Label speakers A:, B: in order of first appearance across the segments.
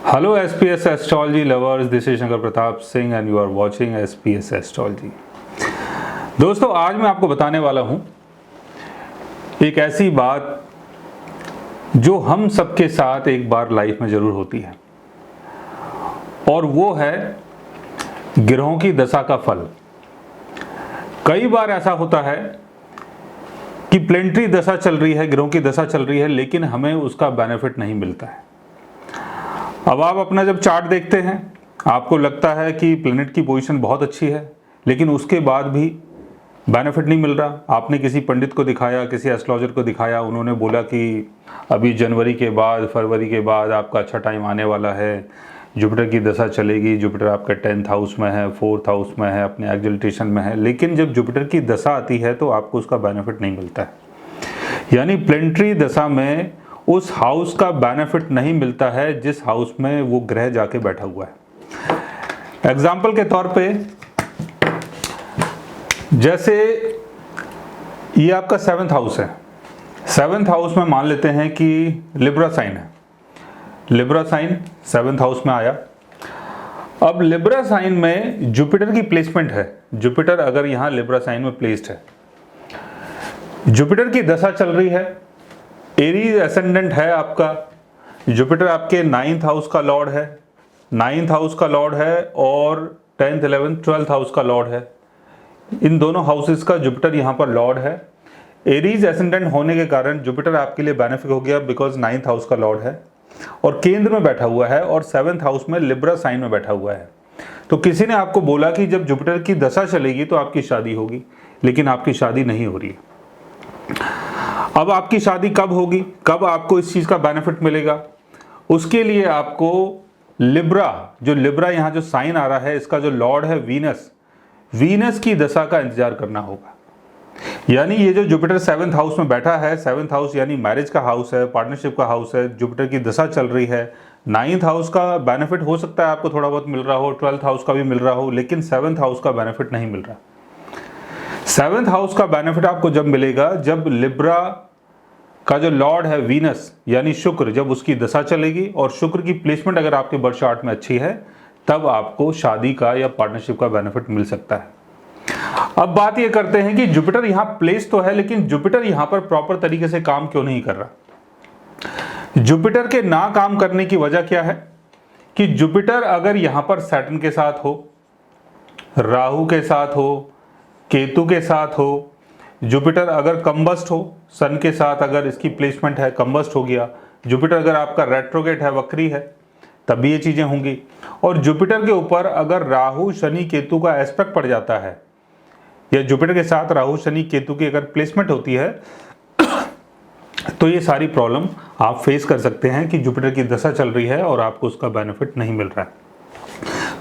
A: Hello SPS Astrology lovers, this is Shankar Pratap Singh and you are watching SPS Astrology। दोस्तों, आज मैं आपको बताने वाला हूं एक ऐसी बात जो हम सबके साथ एक बार लाइफ में जरूर होती है, और वो है ग्रहों की दशा का फल। कई बार ऐसा होता है कि प्लेनेटरी दशा चल रही है, ग्रहों की दशा चल रही है, लेकिन हमें उसका बेनिफिट नहीं मिलता है। अब आप अपना जब चार्ट देखते हैं, आपको लगता है कि प्लेनेट की पोजीशन बहुत अच्छी है, लेकिन उसके बाद भी बेनिफिट नहीं मिल रहा। आपने किसी पंडित को दिखाया, किसी एस्ट्रोलॉजर को दिखाया, उन्होंने बोला कि अभी जनवरी के बाद, फरवरी के बाद आपका अच्छा टाइम आने वाला है, जुपिटर की दशा चलेगी, जुपिटर आपका 10th हाउस में है, 4th हाउस में है, अपने एक्सल्टेशन में है। लेकिन जब जुपिटर की दशा आती है तो आपको उसका बेनिफिट नहीं मिलता है। यानी प्लेनेटरी दशा में उस हाउस का बेनिफिट नहीं मिलता है जिस हाउस में वो ग्रह जाके बैठा हुआ है। एग्जाम्पल के तौर पे, जैसे ये आपका 7th हाउस है। 7th हाउस में मान लेते हैं कि लिब्रा साइन है। लिब्रा साइन 7th हाउस में आया। अब लिब्रा साइन में जुपिटर की प्लेसमेंट है। जुपिटर अगर यहां लिब्रा साइन में प्लेस्ड है, जुपिटर की दशा चल रही है, एरीज एसेंडेंट है आपका, जुपिटर आपके 9th हाउस का लॉर्ड है, 9th हाउस का लॉर्ड है, और 10th 11th 12th हाउस का लॉर्ड है। इन दोनों हाउसेस का जुपिटर यहाँ पर लॉर्ड है। एरीज एसेंडेंट होने के कारण जुपिटर आपके लिए बेनिफिट हो गया, बिकॉज 9th हाउस का लॉर्ड है और केंद्र में बैठा हुआ है, और 7th हाउस में लिब्रा साइन में बैठा हुआ है। तो किसी ने आपको बोला कि जब जुपिटर की दशा चलेगी तो आपकी शादी होगी, लेकिन आपकी शादी नहीं हो रही है। अब आपकी शादी कब होगी, कब आपको इस चीज का बेनिफिट मिलेगा? उसके लिए आपको लिब्रा, जो लिब्रा यहाँ जो साइन आ रहा है, इसका जो लॉर्ड है वीनस, वीनस की दशा का इंतजार करना होगा। यानी ये जो जुपिटर 7th हाउस में बैठा है, 7th हाउस यानी मैरिज का हाउस है, पार्टनरशिप का हाउस है, जुपिटर की दशा चल रही है। 9th हाउस का बेनिफिट हो सकता है आपको थोड़ा बहुत मिल रहा हो, 12th हाउस का भी मिल रहा हो, लेकिन 7th हाउस का बेनिफिट नहीं मिल रहा। 7th हाउस का बेनिफिट आपको जब मिलेगा जब लिब्रा का जो लॉर्ड है वीनस यानी शुक्र, जब उसकी दशा चलेगी, और शुक्र की प्लेसमेंट अगर आपके बर्थ चार्ट में अच्छी है, तब आपको शादी का या पार्टनरशिप का बेनिफिट मिल सकता है। अब बात ये करते हैं कि जुपिटर यहां प्लेस तो है, लेकिन जुपिटर यहां पर प्रॉपर तरीके से काम क्यों नहीं कर रहा? जुपिटर के ना काम करने की वजह क्या है कि जुपिटर अगर यहां पर सैटर्न के साथ हो, राहु के साथ हो, केतु के साथ हो, जुपिटर अगर कंबस्ट हो, सन के साथ अगर इसकी प्लेसमेंट है, कंबस्ट हो गया, जुपिटर अगर आपका रेट्रोगेट है, वक्री है, तब भी ये चीजें होंगी। और जुपिटर के ऊपर अगर राहु शनि केतु का एस्पेक्ट पड़ जाता है, या जुपिटर के साथ राहु शनि केतु की अगर प्लेसमेंट होती है, तो ये सारी प्रॉब्लम आप फेस कर सकते हैं कि जुपिटर की दशा चल रही है और आपको उसका बेनिफिट नहीं मिल रहा है।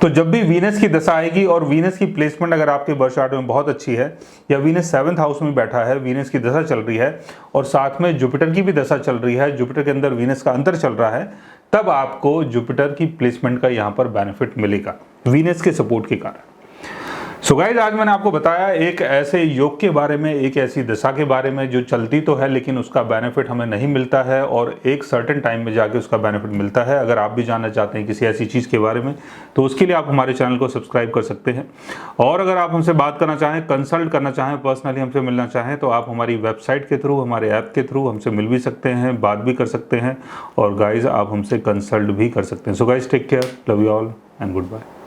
A: तो जब भी वीनस की दशा आएगी, और वीनस की प्लेसमेंट अगर आपके बर्थ चार्ट में बहुत अच्छी है, या वीनस 7th हाउस में बैठा है, वीनस की दशा चल रही है, और साथ में जुपिटर की भी दशा चल रही है, जुपिटर के अंदर वीनस का अंतर चल रहा है, तब आपको जुपिटर की प्लेसमेंट का यहाँ पर बेनिफिट मिलेगा वीनस के सपोर्ट के कारण। सो गाइज, आज मैंने आपको बताया एक ऐसे योग के बारे में, एक ऐसी दशा के बारे में जो चलती तो है, लेकिन उसका बेनिफिट हमें नहीं मिलता है, और एक सर्टेन टाइम में जाके उसका बेनिफिट मिलता है। अगर आप भी जानना चाहते हैं किसी ऐसी चीज़ के बारे में, तो उसके लिए आप हमारे चैनल को सब्सक्राइब कर सकते हैं। और अगर आप हमसे बात करना चाहें, कंसल्ट करना चाहें, पर्सनली हमसे मिलना चाहें, तो आप हमारी वेबसाइट के थ्रू, हमारे ऐप के थ्रू हमसे मिल भी सकते हैं, बात भी कर सकते हैं, और गाइज आप हमसे कंसल्ट भी कर सकते हैं। So guys, take care, love you all and good bye.